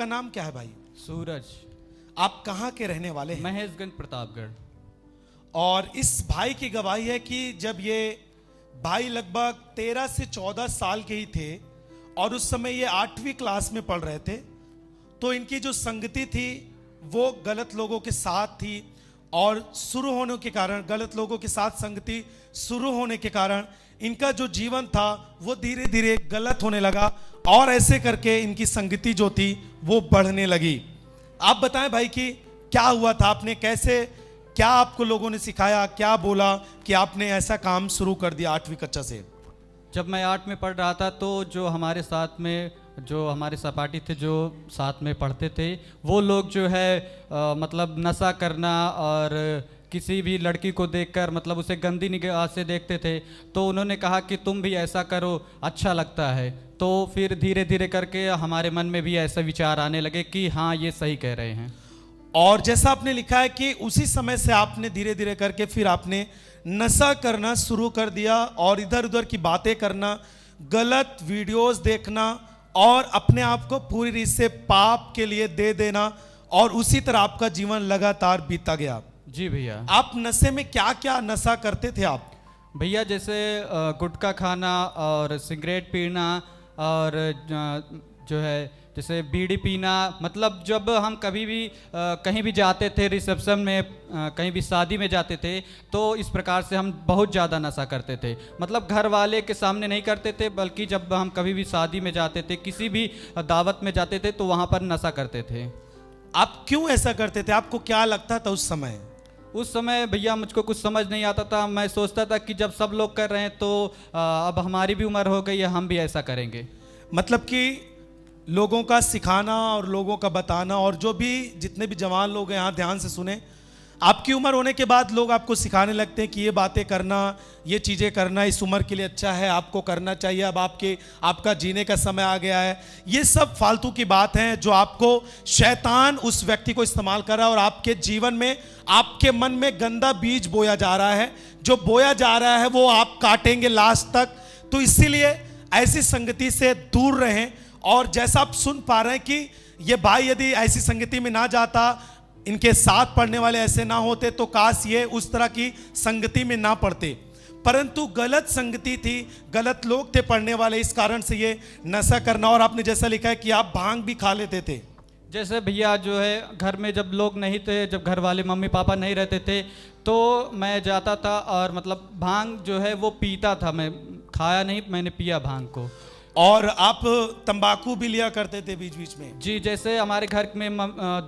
आपका नाम क्या है भाई? सूरज। आप कहाँ के रहने वाले हैं? महेशगंज प्रतापगढ़। और इस भाई की गवाही है कि जब ये भाई लगभग 13 से 14 साल के ही थे और उस समय ये 8वीं क्लास में पढ़ रहे थे, तो इनकी जो संगति थी वो गलत लोगों के साथ थी और शुरू होने के कारण, गलत लोगों के साथ संगति शुरू होने के कारण इनका जो जीवन था वो धीरे धीरे गलत होने लगा और ऐसे करके इनकी संगति जो थी वो बढ़ने लगी। आप बताएं भाई कि क्या हुआ था, आपने कैसे, क्या आपको लोगों ने सिखाया, क्या बोला कि आपने ऐसा काम शुरू कर दिया 8वीं कक्षा से? जब मैं 8 में पढ़ रहा था तो जो हमारे साथ में जो हमारे सहपाठी थे जो साथ में पढ़ते थे वो लोग जो है मतलब नशा करना और किसी भी लड़की को देखकर मतलब उसे गंदी निगाह से देखते थे, तो उन्होंने कहा कि तुम भी ऐसा करो, अच्छा लगता है। तो फिर धीरे धीरे करके हमारे मन में भी ऐसे विचार आने लगे कि हाँ ये सही कह रहे हैं। और जैसा आपने लिखा है कि उसी समय से आपने धीरे धीरे करके फिर आपने नशा करना शुरू कर दिया और इधर उधर की बातें करना, गलत वीडियोस देखना और अपने आप को पूरी रीत से पाप के लिए दे देना, और उसी तरह आपका जीवन लगातार बीता गया। जी भैया। आप नशे में क्या क्या नशा करते थे आप? भैया जैसे गुटखा खाना और सिगरेट पीना और जो है जैसे बीड़ी पीना, मतलब जब हम कभी भी कहीं भी जाते थे, रिसेप्शन में कहीं भी शादी में जाते थे, तो इस प्रकार से हम बहुत ज़्यादा नशा करते थे। मतलब घर वाले के सामने नहीं करते थे, बल्कि जब हम कभी भी शादी में जाते थे, किसी भी दावत में जाते थे, तो वहाँ पर नशा करते थे। आप क्यों ऐसा करते थे? आपको क्या लगता था उस समय? उस समय भैया मुझको कुछ समझ नहीं आता था। मैं सोचता था कि जब सब लोग कर रहे हैं तो अब हमारी भी उम्र हो गई है, हम भी ऐसा करेंगे। मतलब कि लोगों का सिखाना और लोगों का बताना, और जो भी जितने भी जवान लोग हैं यहाँ ध्यान से सुने, आपकी उम्र होने के बाद लोग आपको सिखाने लगते हैं कि ये बातें करना, ये चीज़ें करना इस उम्र के लिए अच्छा है, आपको करना चाहिए, अब आपका जीने का समय आ गया है। ये सब फालतू की बात है जो आपको शैतान उस व्यक्ति को इस्तेमाल कर रहा है और आपके जीवन में, आपके मन में गंदा बीज बोया जा रहा है। जो बोया जा रहा है वो आप काटेंगे लास्ट तक। तो इसीलिए ऐसी संगति से दूर रहें। और जैसा आप सुन पा रहे हैं कि ये भाई यदि ऐसी संगति में ना जाता, इनके साथ पढ़ने वाले ऐसे ना होते, तो काश ये उस तरह की संगति में ना पढ़ते। परंतु गलत संगति थी, गलत लोग थे पढ़ने वाले, इस कारण से ये नशा करना। और आपने जैसा लिखा है कि आप भांग भी खा लेते थे। जैसे भैया जो है घर में जब लोग नहीं थे, जब घर वाले मम्मी पापा नहीं रहते थे, तो मैं जाता था और मतलब भांग जो है वो पीता था। मैं खाया नहीं, मैंने पिया भांग को। और आप तंबाकू भी लिया करते थे बीच बीच में? जी, जैसे हमारे घर में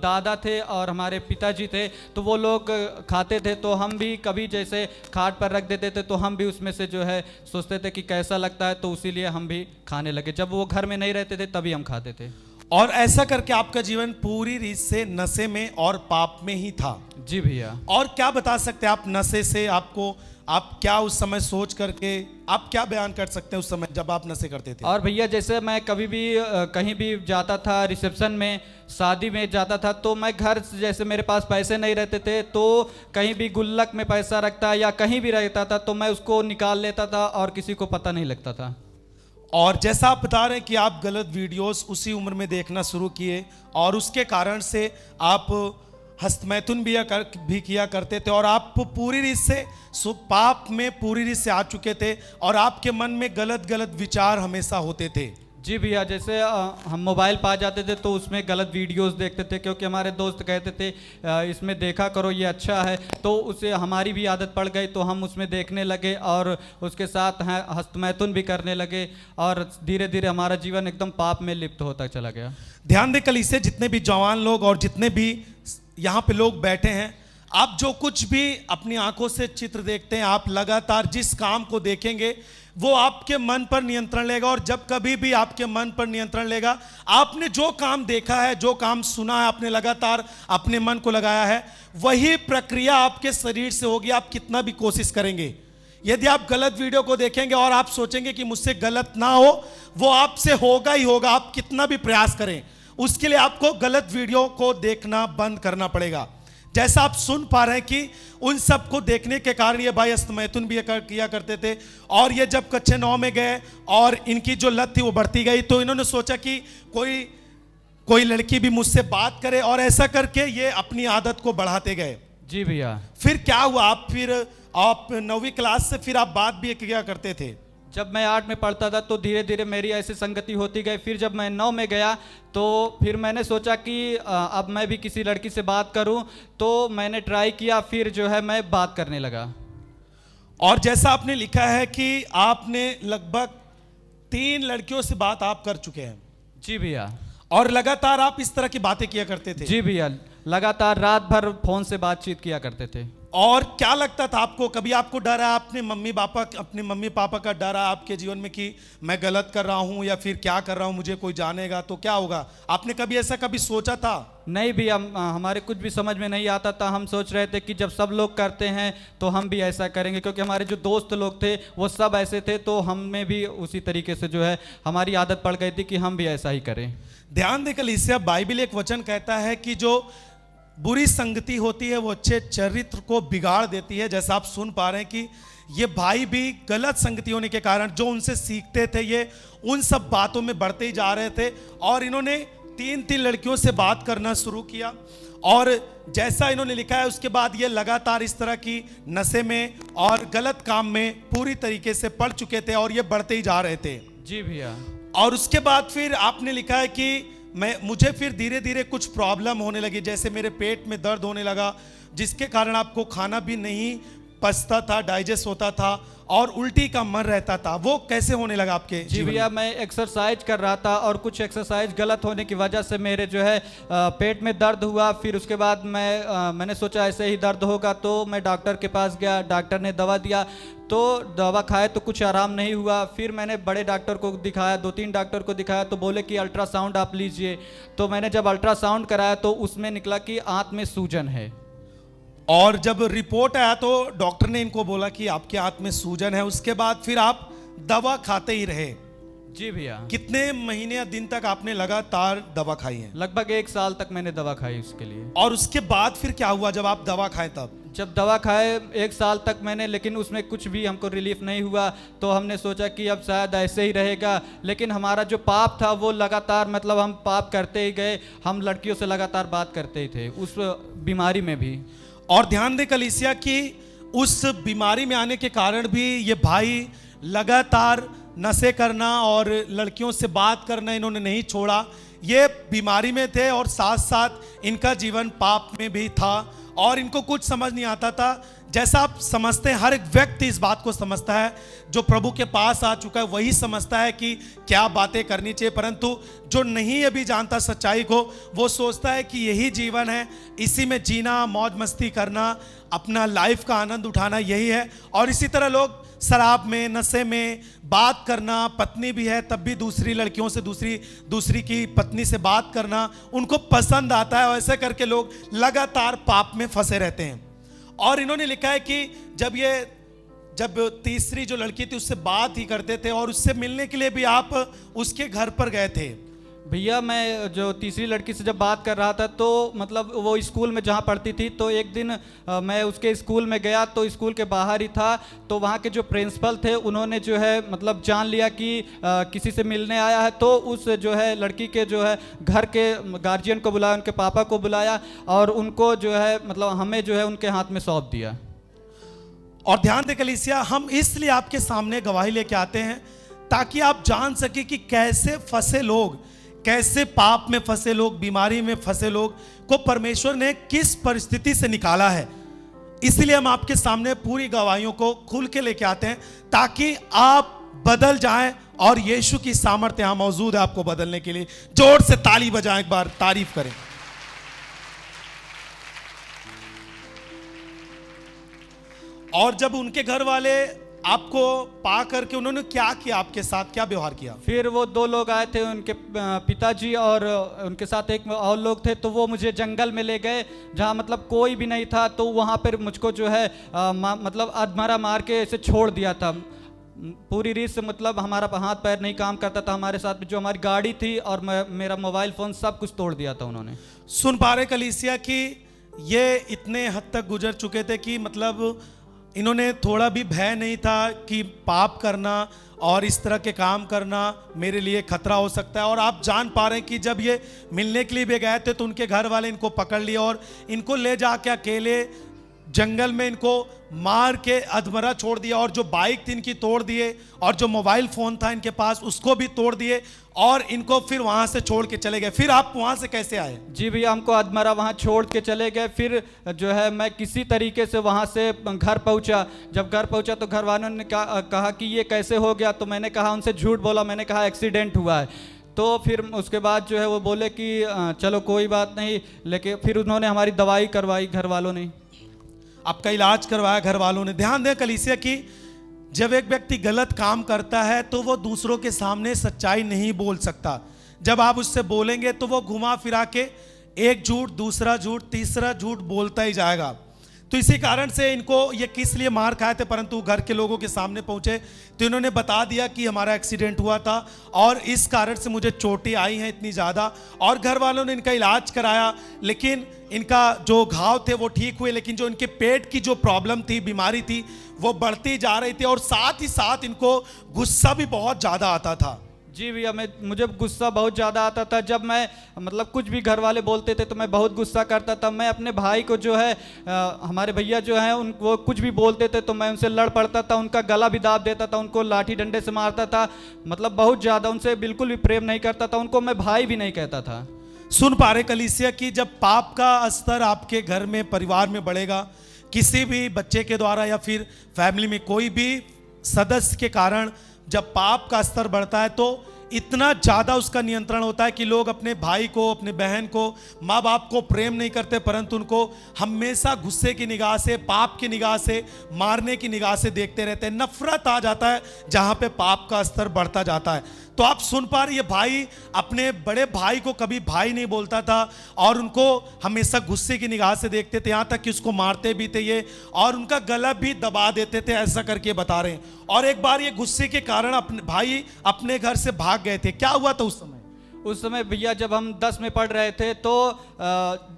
दादा थे और हमारे पिताजी थे, तो वो लोग खाते थे, तो हम भी कभी जैसे खाट पर रख देते थे, तो हम भी उसमें से जो है सोचते थे कि कैसा लगता है, तो उसीलिए हम भी खाने लगे। जब वो घर में नहीं रहते थे तभी हम खाते थे। और ऐसा करके आपका जीवन पूरी रीत से नशे में और पाप में ही था। जी भैया। और क्या बता सकते हैं आप नशे से, आप क्या उस समय सोच करके आप क्या बयान कर सकते हैं उस समय जब आप नशे करते थे? और भैया जैसे मैं कभी भी कहीं भी जाता था, रिसेप्शन में, शादी में जाता था, तो मैं घर से, जैसे मेरे पास पैसे नहीं रहते थे, तो कहीं भी गुल्लक में पैसा रखता या कहीं भी रहता था, तो मैं उसको निकाल लेता था और किसी को पता नहीं लगता था। और जैसा आप बता रहे हैं कि आप गलत वीडियोस उसी उम्र में देखना शुरू किए और उसके कारण से आप हस्तमैथुन भी किया करते थे और आप पूरी रीत से पाप में पूरी रीत से आ चुके थे और आपके मन में गलत गलत विचार हमेशा होते थे। जी भैया, जैसे हम मोबाइल पा जाते थे तो उसमें गलत वीडियोस देखते थे, क्योंकि हमारे दोस्त कहते थे इसमें देखा करो, ये अच्छा है, तो उसे हमारी भी आदत पड़ गई, तो हम उसमें देखने लगे और उसके साथ हस्तमैथुन भी करने लगे और धीरे धीरे हमारा जीवन एकदम पाप में लिप्त होता चला गया। ध्यान दे कलीसिया, जितने भी जवान लोग और जितने भी यहाँ पे लोग बैठे हैं, आप जो कुछ भी अपनी आंखों से चित्र देखते हैं, आप लगातार जिस काम को देखेंगे वो आपके मन पर नियंत्रण लेगा। और जब कभी भी आपके मन पर नियंत्रण लेगा, आपने जो काम देखा है, जो काम सुना है, आपने लगातार अपने मन को लगाया है, वही प्रक्रिया आपके शरीर से होगी। आप कितना भी कोशिश करेंगे, यदि आप गलत वीडियो को देखेंगे और आप सोचेंगे कि मुझसे गलत ना हो, वो आपसे होगा ही होगा। आप कितना भी प्रयास करें, उसके लिए आपको गलत वीडियो को देखना बंद करना पड़ेगा। जैसा आप सुन पा रहे हैं कि उन सब को देखने के कारण ये भाई हस्तमैथुन भी किया करते थे, और ये जब कक्षा 9 में गए और इनकी जो लत थी वो बढ़ती गई, तो इन्होंने सोचा कि कोई कोई लड़की भी मुझसे बात करे, और ऐसा करके ये अपनी आदत को बढ़ाते गए। जी भैया। फिर क्या हुआ? आप 9वीं क्लास से फिर आप बात भी किया करते थे? जब मैं 8 में पढ़ता था तो धीरे धीरे मेरी ऐसी संगति होती गई। फिर जब मैं 9 में गया तो फिर मैंने सोचा कि अब मैं भी किसी लड़की से बात करूं, तो मैंने ट्राई किया, फिर जो है मैं बात करने लगा। और जैसा आपने लिखा है कि आपने लगभग 3 लड़कियों से बात आप कर चुके हैं। जी भैया। और लगातार आप इस तरह की बातें किया करते थे? जी भैया, लगातार रात भर फोन से बातचीत किया करते थे। और क्या लगता था आपको? कभी आपको डर है अपने मम्मी पापा का डर है आपके जीवन में कि मैं गलत कर रहा हूं या फिर क्या कर रहा हूं, मुझे कोई जानेगा तो क्या होगा? आपने कभी ऐसा कभी सोचा था? नहीं भैया, हमारे कुछ भी समझ में नहीं आता था। हम सोच रहे थे कि जब सब लोग करते हैं तो हम भी ऐसा करेंगे, क्योंकि हमारे जो दोस्त लोग थे वो सब ऐसे थे, तो हमें भी उसी तरीके से जो है हमारी आदत पड़ गई थी कि हम भी ऐसा ही करें। ध्यान देकर कलीसिया, बाइबल एक वचन कहता है कि जो बुरी संगति होती है वो अच्छे चरित्र को बिगाड़ देती है। जैसा आप सुन पा रहे हैं कि ये भाई भी गलत संगति होने के कारण जो उनसे सीखते थे ये उन सब बातों में बढ़ते ही जा रहे थे, और इन्होंने 3 लड़कियों से बात करना शुरू किया। और जैसा इन्होंने लिखा है उसके बाद ये लगातार इस तरह की नशे में और गलत काम में पूरी तरीके से पड़ चुके थे, और ये बढ़ते ही जा रहे थे। जी भैया। और उसके बाद फिर आपने लिखा है कि मुझे फिर धीरे धीरे कुछ प्रॉब्लम होने लगी, जैसे मेरे पेट में दर्द होने लगा, जिसके कारण आपको खाना भी नहीं पचता था, डाइजेस्ट होता था, और उल्टी का मन रहता था। वो कैसे होने लगा आपके जी जीवन भैया, में? मैं एक्सरसाइज कर रहा था और कुछ एक्सरसाइज गलत होने की वजह से मेरे जो है पेट में दर्द हुआ। फिर उसके बाद मैंने सोचा ऐसे ही दर्द होगा, तो मैं डॉक्टर के पास गया। डॉक्टर ने दवा दिया, तो दवा खाए तो कुछ आराम नहीं हुआ। फिर मैंने बड़े डॉक्टर को दिखाया, 2-3 डॉक्टर को दिखाया, तो बोले कि अल्ट्रासाउंड आप लीजिए। तो मैंने जब अल्ट्रासाउंड कराया तो उसमें निकला कि आंत में सूजन है। और जब रिपोर्ट आया तो डॉक्टर ने इनको बोला कि आपके आंत में सूजन है। उसके बाद फिर आप दवा खाते ही रहे? जी भैया। कितने महीने या दिन तक आपने लगातार दवा खाई है? लगभग 1 साल तक मैंने दवा खाई उसके लिए। और उसके बाद फिर क्या हुआ जब आप दवा खाए तब? जब दवा खाए 1 साल तक मैंने, लेकिन उसमें कुछ भी हमको रिलीफ नहीं हुआ, तो हमने सोचा कि अब शायद ऐसे ही रहेगा। लेकिन हमारा जो पाप था वो लगातार, मतलब हम पाप करते ही गए। हम लड़कियों से लगातार बात करते ही थे उस बीमारी में भी। और ध्यान दे कलीसिया कि उस बीमारी में आने के कारण भी ये भाई लगातार नशे करना और लड़कियों से बात करना इन्होंने नहीं छोड़ा। ये बीमारी में थे और साथ साथ इनका जीवन पाप में भी था, और इनको कुछ समझ नहीं आता था। जैसा आप समझते हैं, हर एक व्यक्ति इस बात को समझता है, जो प्रभु के पास आ चुका है वही समझता है कि क्या बातें करनी चाहिए, परंतु जो नहीं अभी जानता सच्चाई को, वो सोचता है कि यही जीवन है, इसी में जीना, मौज मस्ती करना, अपना लाइफ का आनंद उठाना यही है। और इसी तरह लोग शराब में, नशे में, बात करना, पत्नी भी है तब भी दूसरी लड़कियों से दूसरी की पत्नी से बात करना उनको पसंद आता है, और ऐसे करके लोग लगातार पाप में फंसे रहते हैं। और इन्होंने लिखा है कि जब तीसरी जो लड़की थी उससे बात ही करते थे, और उससे मिलने के लिए भी आप उसके घर पर गए थे। भैया, मैं जो तीसरी लड़की से जब बात कर रहा था तो मतलब वो स्कूल में जहाँ पढ़ती थी, तो एक दिन मैं उसके स्कूल में गया, तो स्कूल के बाहर ही था, तो वहाँ के जो प्रिंसिपल थे उन्होंने जो है मतलब जान लिया कि किसी से मिलने आया है, तो उस जो है लड़की के जो है घर के गार्जियन को बुलाया, उनके पापा को बुलाया, और उनको जो है मतलब हमें जो है उनके हाथ में सौंप दिया। और ध्यान दे कलीसिया, हम इसलिए आपके सामने गवाही लेके आते हैं ताकि आप जान सके कि कैसे फंसे लोग, कैसे पाप में फंसे लोग, बीमारी में फंसे लोग को परमेश्वर ने किस परिस्थिति से निकाला है। इसलिए हम आपके सामने पूरी गवाहियों को खुल के लेके आते हैं ताकि आप बदल जाएं, और यीशु की सामर्थ्य यहां मौजूद है आपको बदलने के लिए। जोर से ताली बजाएं, एक बार तारीफ करें। और जब उनके घर वाले आपको पा करके उन्होंने क्या किया, आपके साथ क्या व्यवहार किया? फिर वो 2 लोग आए थे, उनके पिताजी और उनके साथ एक और लोग थे, तो वो मुझे जंगल में ले गए जहाँ मतलब कोई भी नहीं था, तो वहाँ पर मुझको जो है मतलब अधमरा मार के ऐसे छोड़ दिया था। पूरी रीत से मतलब हमारा हाथ पैर नहीं काम करता था, हमारे साथ जो हमारी गाड़ी थी और मेरा मोबाइल फ़ोन सब कुछ तोड़ दिया था उन्होंने। सुन पा रहे कलीसिया कि ये इतने हद तक गुजर चुके थे कि मतलब इन्होंने थोड़ा भी भय नहीं था कि पाप करना और इस तरह के काम करना मेरे लिए खतरा हो सकता है। और आप जान पा रहे हैं कि जब ये मिलने के लिए भी गए थे तो उनके घर वाले इनको पकड़ लिए और इनको ले जाके अकेले जंगल में इनको मार के अधमरा छोड़ दिया, और जो बाइक थी इनकी तोड़ दिए, और जो मोबाइल फोन था इनके पास उसको भी तोड़ दिए, और इनको फिर वहां से छोड़ के चले गए। फिर आप वहां से कैसे आए? जी भैया, हमको अधमरा वहाँ छोड़ के चले गए। फिर जो है मैं किसी तरीके से वहाँ से घर पहुँचा। जब घर पहुँचा तो घर वालों ने कहा कि ये कैसे हो गया, तो मैंने कहा, उनसे झूठ बोला, मैंने कहा एक्सीडेंट हुआ है। तो फिर उसके बाद जो है वो बोले कि चलो कोई बात नहीं, लेकिन फिर उन्होंने हमारी दवाई करवाई घर वालों ने। आपका इलाज करवाया घर वालों ने। ध्यान दें कलीसिया की, जब एक व्यक्ति गलत काम करता है तो वो दूसरों के सामने सच्चाई नहीं बोल सकता। जब आप उससे बोलेंगे तो वो घुमा फिरा के एक झूठ, दूसरा झूठ, तीसरा झूठ बोलता ही जाएगा। तो इसी कारण से इनको ये किस लिए मार खाए थे, परंतु घर के लोगों के सामने पहुंचे तो इन्होंने बता दिया कि हमारा एक्सीडेंट हुआ था और इस कारण से मुझे चोटें आई हैं इतनी ज़्यादा। और घर वालों ने इनका इलाज कराया, लेकिन इनका जो घाव थे वो ठीक हुए, लेकिन जो इनके पेट की जो प्रॉब्लम थी, बीमारी थी, वो बढ़ती जा रही थी। और साथ ही साथ इनको गुस्सा भी बहुत ज़्यादा आता था। जी भैया, मुझे गुस्सा बहुत ज़्यादा आता था। जब मैं मतलब कुछ भी घर वाले बोलते थे तो मैं बहुत गुस्सा करता था। मैं अपने भाई को जो है हमारे भैया जो हैं उनको कुछ भी बोलते थे तो मैं उनसे लड़ पड़ता था, उनका गला भी दाब देता था, उनको लाठी डंडे से मारता था। मतलब बहुत ज़्यादा उनसे बिल्कुल भी प्रेम नहीं करता था, उनको मैं भाई भी नहीं कहता था। सुन पा रहे कलीसिया की, जब पाप का स्तर आपके घर में, परिवार में बढ़ेगा, किसी भी बच्चे के द्वारा या फिर फैमिली में कोई भी सदस्य के कारण जब पाप का स्तर बढ़ता है तो इतना ज़्यादा उसका नियंत्रण होता है कि लोग अपने भाई को, अपने बहन को, माँ बाप को प्रेम नहीं करते, परंतु उनको हमेशा गुस्से की निगाह से, पाप की निगाह से, मारने की निगाह से देखते रहते हैं। नफरत आ जाता है जहाँ पे पाप का स्तर बढ़ता जाता है। तो आप सुन पा रहे, ये भाई अपने बड़े भाई को कभी भाई नहीं बोलता था और उनको हमेशा गुस्से की निगाह से देखते थे, यहाँ तक कि उसको मारते भी थे ये, और उनका गला भी दबा देते थे, ऐसा करके बता रहे हैं। और एक बार ये गुस्से के कारण अपने भाई अपने घर से भाग गए थे। क्या हुआ था उस समय? उस समय भैया जब हम 10 में पढ़ रहे थे तो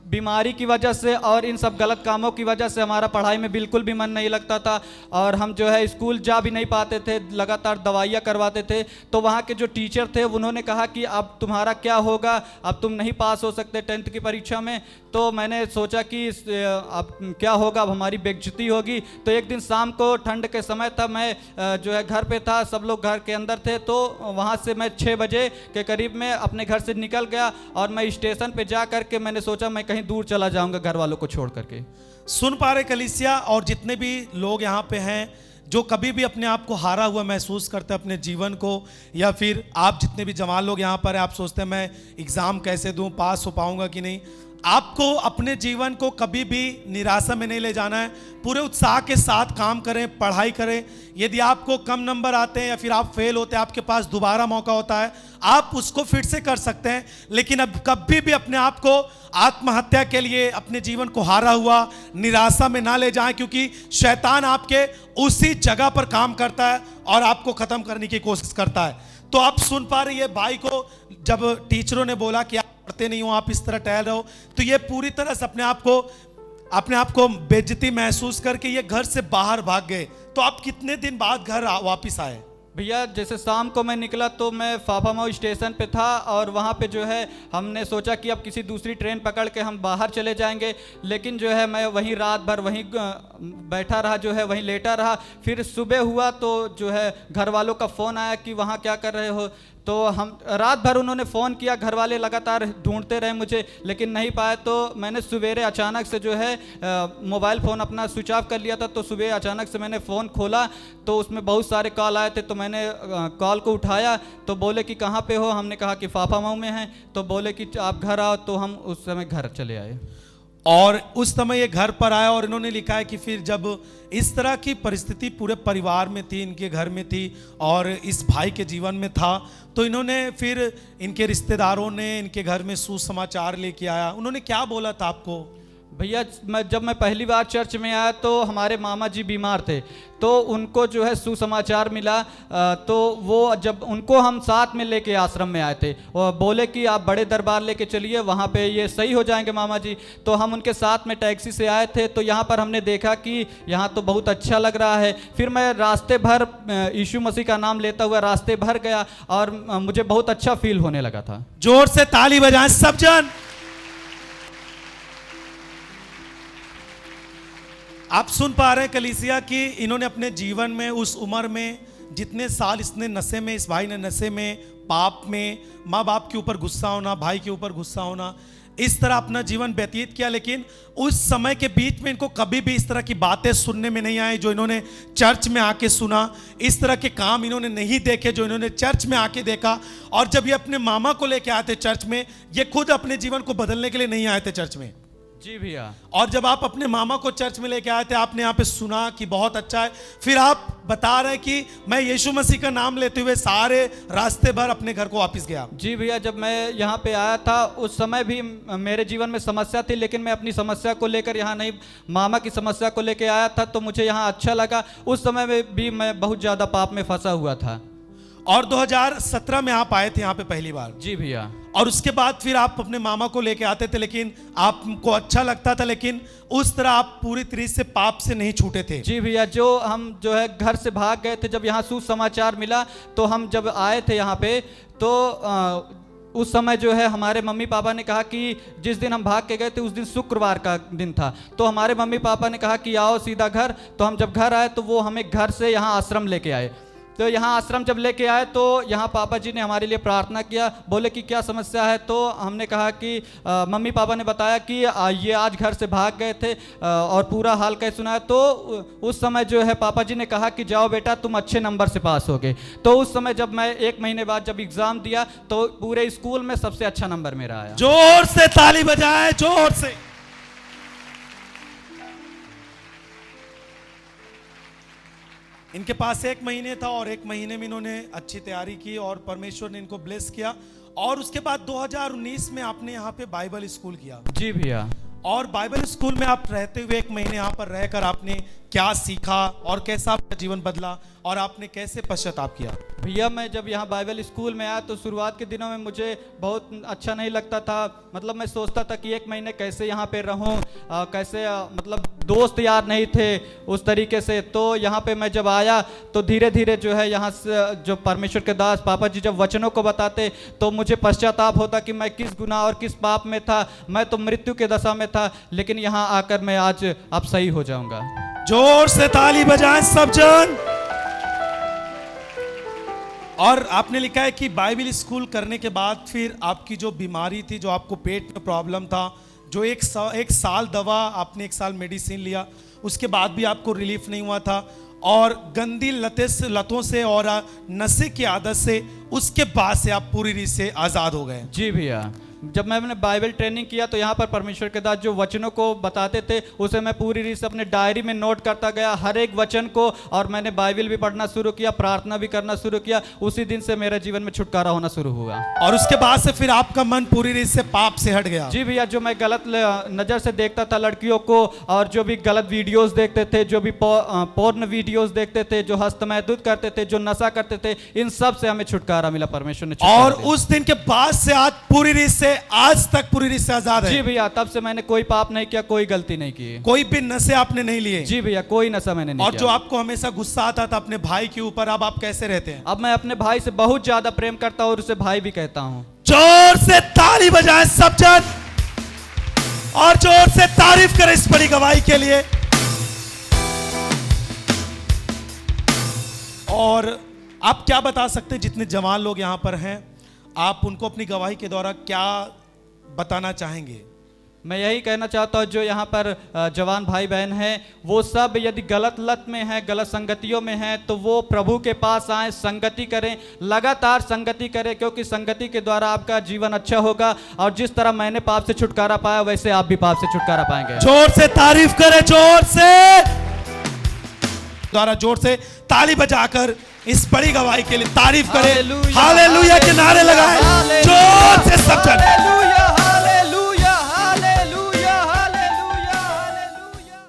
बीमारी की वजह से और इन सब गलत कामों की वजह से हमारा पढ़ाई में बिल्कुल भी मन नहीं लगता था, और हम जो है स्कूल जा भी नहीं पाते थे, लगातार दवाइयाँ करवाते थे। तो वहाँ के जो टीचर थे उन्होंने कहा कि अब तुम्हारा क्या होगा, अब तुम नहीं पास हो सकते 10th की परीक्षा में। तो मैंने सोचा कि अब क्या होगा, अब हमारी बेइज्जती होगी। तो एक दिन शाम को ठंड के समय था, मैं जो है घर पे था, सब लोग घर के अंदर थे। तो वहाँ से मैं 6 बजे के करीब में अपने घर से निकल गया और मैं स्टेशन पे जा करके मैंने सोचा मैं कहीं दूर चला जाऊंगा घर वालों को छोड़ करके। सुन पा रहे कलीसिया, और जितने भी लोग यहाँ पे हैं जो कभी भी अपने आप को हारा हुआ महसूस करते हैं अपने जीवन को, या फिर आप जितने भी जवान लोग यहाँ पर हैं, आप सोचते हैं मैं एग्ज़ाम कैसे दूं, पास हो पाऊंगा कि नहीं, आपको अपने जीवन को कभी भी निराशा में नहीं ले जाना है। पूरे उत्साह के साथ काम करें, पढ़ाई करें। यदि आपको कम नंबर आते हैं या फिर आप फेल होते हैं, आपके पास दोबारा मौका होता है, आप उसको फिर से कर सकते हैं। लेकिन अब कभी भी अपने आप को आत्महत्या के लिए, अपने जीवन को हारा हुआ निराशा में ना ले जाएं, क्योंकि शैतान आपके उसी जगह पर काम करता है और आपको ख़त्म करने की कोशिश करता है। तो आप सुन पा रही है, भाई को जब टीचरों ने बोला कि आप पढ़ते नहीं हो, आप इस तरह टहल रहे हो, तो ये पूरी तरह से अपने आप को बेइज्जती महसूस करके ये घर से बाहर भाग गए। तो आप कितने दिन बाद घर वापस आए? भैया जैसे शाम को मैं निकला तो मैं फाफामाऊ स्टेशन पे था, और वहाँ पे जो है हमने सोचा कि अब किसी दूसरी ट्रेन पकड़ के हम बाहर चले जाएंगे। लेकिन जो है मैं वहीं रात भर वहीं बैठा रहा, जो है वहीं लेटा रहा। फिर सुबह हुआ तो जो है घर वालों का फ़ोन आया कि वहाँ क्या कर रहे हो। तो हम रात भर उन्होंने फ़ोन किया, घर वाले लगातार ढूंढते रहे मुझे, लेकिन नहीं पाए। तो मैंने सवेरे अचानक से जो है मोबाइल फ़ोन अपना स्विच ऑफ कर लिया था। तो सुबह अचानक से मैंने फ़ोन खोला तो उसमें बहुत सारे कॉल आए थे। तो मैंने कॉल को उठाया तो बोले कि कहाँ पे हो, हमने कहा कि फाफामाऊ में हैं। तो बोले कि आप घर आओ। तो हम उस समय घर चले आए और उस समय ये घर पर आया, और इन्होंने लिखा है कि फिर जब इस तरह की परिस्थिति पूरे परिवार में थी, इनके घर में थी और इस भाई के जीवन में था, तो इन्होंने फिर इनके रिश्तेदारों ने इनके घर में सुसमाचार लेके आया। उन्होंने क्या बोला था आपको? भैया जब मैं पहली बार चर्च में आया तो हमारे मामा जी बीमार थे, तो उनको जो है सुसमाचार मिला। तो वो जब उनको हम साथ में लेके आश्रम में आए थे और बोले कि आप बड़े दरबार लेके चलिए, वहाँ पे ये सही हो जाएंगे मामा जी। तो हम उनके साथ में टैक्सी से आए थे, तो यहाँ पर हमने देखा कि यहाँ तो बहुत अच्छा लग रहा है। फिर मैं रास्ते भर यीशु मसीह का नाम लेता हुआ रास्ते भर गया और मुझे बहुत अच्छा फील होने लगा था। जोर से ताली बजाएं सब जन। आप सुन पा रहे हैं कलीसिया कि इन्होंने अपने जीवन में उस उम्र में जितने साल इसने नशे में, इस भाई ने नशे में, पाप में, माँ बाप के ऊपर गुस्सा होना, भाई के ऊपर गुस्सा होना, इस तरह अपना जीवन व्यतीत किया। लेकिन उस समय के बीच में इनको कभी भी इस तरह की बातें सुनने में नहीं आई जो इन्होंने चर्च में आके सुना। इस तरह के काम इन्होंने नहीं देखे जो इन्होंने चर्च में आके देखा। और जब ये अपने मामा को लेके आए थे चर्च में, ये खुद अपने जीवन को बदलने के लिए नहीं आए थे चर्च में। जी भैया। और जब आप अपने मामा को चर्च में लेके आए थे, आपने यहाँ पे सुना कि बहुत अच्छा है, फिर आप बता रहे हैं कि मैं यीशु मसीह का नाम लेते हुए सारे रास्ते भर अपने घर को वापस गया। जी भैया, जब मैं यहाँ पे आया था उस समय भी मेरे जीवन में समस्या थी, लेकिन मैं अपनी समस्या को लेकर यहाँ नहीं, मामा की समस्या को लेकर आया था, तो मुझे यहाँ अच्छा लगा। उस समय में भी मैं बहुत ज़्यादा पाप में फंसा हुआ था। और 2017 में आप आए थे यहाँ पे पहली बार। जी भैया। और उसके बाद फिर आप अपने मामा को लेके आते थे, लेकिन आपको अच्छा लगता था, लेकिन उस तरह आप पूरी तरह से पाप से नहीं छूटे थे। जी भैया, हम जो है घर से भाग गए थे। जब यहाँ सुसमाचार मिला तो हम जब आए थे यहाँ पे, तो उस समय जो है हमारे मम्मी पापा ने कहा कि जिस दिन हम भाग के गए थे उस दिन शुक्रवार का दिन था, तो हमारे मम्मी पापा ने कहा कि आओ सीधा घर। तो हम जब घर आए तो वो हमें घर से यहाँ आश्रम लेके आए। तो यहाँ आश्रम जब लेके आए तो यहाँ पापा जी ने हमारे लिए प्रार्थना किया, बोले कि क्या समस्या है। तो हमने कहा कि मम्मी पापा ने बताया कि ये आज घर से भाग गए थे और पूरा हाल कैसे सुनाया। तो उस समय जो है पापा जी ने कहा कि जाओ बेटा, तुम अच्छे नंबर से पास हो गए। तो उस समय जब मैं 1 महीने बाद जब एग्ज़ाम दिया तो पूरे स्कूल में सबसे अच्छा नंबर मेरा आया। जोर से ताली बजाए, जोर से। इनके पास 1 महीने था और 1 महीने में इन्होंने अच्छी तैयारी की और परमेश्वर ने इनको ब्लेस किया। और उसके बाद 2019 में आपने यहाँ पे बाइबल स्कूल किया। जी भैया। और बाइबल स्कूल में आप रहते हुए 1 महीने यहाँ पर रहकर आपने क्या सीखा और कैसा आपका जीवन बदला और आपने कैसे पश्चाताप किया? भैया, मैं जब यहाँ बाइबल स्कूल में आया तो शुरुआत के दिनों में मुझे बहुत अच्छा नहीं लगता था। मतलब मैं सोचता था कि 1 महीने कैसे यहाँ पे रहूँ, कैसे मतलब दोस्त यार नहीं थे उस तरीके से। तो यहाँ पे मैं जब आया तो धीरे धीरे जो है यहाँ से जो परमेश्वर के दास पापा जी जब वचनों को बताते तो मुझे पश्चाताप होता कि मैं किस गुनाह और किस पाप में था। मैं तो मृत्यु के दशा में था, लेकिन यहाँ आकर मैं आज अब सही हो जाऊंगा। जोर से ताली बजाएं सब जन। और आपने लिखा है कि बाइबल स्कूल करने के बाद फिर आपकी जो बीमारी थी, जो आपको पेट में प्रॉब्लम था, जो एक साल दवा आपने 1 साल मेडिसिन लिया, उसके बाद भी आपको रिलीफ नहीं हुआ था और गंदी लतों से और नशे की आदत से उसके बाद से आप पूरी रीत से आज़ाद हो गए। जी भैया, जब मैंने बाइबल ट्रेनिंग किया तो यहाँ पर परमेश्वर के दास जो वचनों को बताते थे उसे मैं पूरी रीत से अपने डायरी में नोट करता गया, हर एक वचन को। और मैंने बाइबल भी पढ़ना शुरू किया, प्रार्थना भी करना शुरू किया। उसी दिन से मेरे जीवन में छुटकारा होना शुरू हुआ। और उसके बाद से फिर आपका मन पूरी रीत से पाप से हट गया। जी भैया, जो मैं गलत नज़र से देखता था लड़कियों को और जो भी गलत वीडियोस देखते थे, जो भी पोर्न वीडियोस देखते थे, जो हस्तमैथुन करते थे, जो नशा करते थे, इन सब से हमें छुटकारा मिला, परमेश्वर ने। और उस दिन के बाद से आज पूरी रीत से, आज तक पूरी रीत से आजाद है। जी भैया, तब से मैंने कोई पाप नहीं किया, कोई गलती नहीं की, कोई भी नशे आपने नहीं लिए। जी भैया, कोई नशा मैंने नहीं और किया। जो आपको हमेशा गुस्सा आता था अपने भाई के ऊपर, अब आप कैसे रहते हैं? अब मैं अपने भाई से बहुत ज्यादा प्रेम करता हूँ और उसे भाई भी कहता हूँ। जोर से ताली बजाएं सब जन और जोर से तारीफ करें इस बड़ी गवाही के लिए। और आप क्या बता सकते हैं, जितने जवान लोग यहाँ पर हैं, आप उनको अपनी गवाही के द्वारा क्या बताना चाहेंगे? मैं यही कहना चाहता हूँ, जो यहाँ पर जवान भाई बहन हैं, वो सब यदि गलत लत में हैं, गलत संगतियों में हैं, तो वो प्रभु के पास आएँ, संगति करें, लगातार संगति करें, क्योंकि संगति के द्वारा आपका जीवन अच्छा होगा। और जिस तरह मैंने पाप से छुटकारा पाया, वैसे आप भी पाप से छुटकारा पाएंगे। जोर से तारीफ करें, जोर से द्वारा जोर से ताली बजाकर इस बड़ी गवाही के लिए तारीफ करें। हालेलुया के नारे लगाएं जोर से सब जन।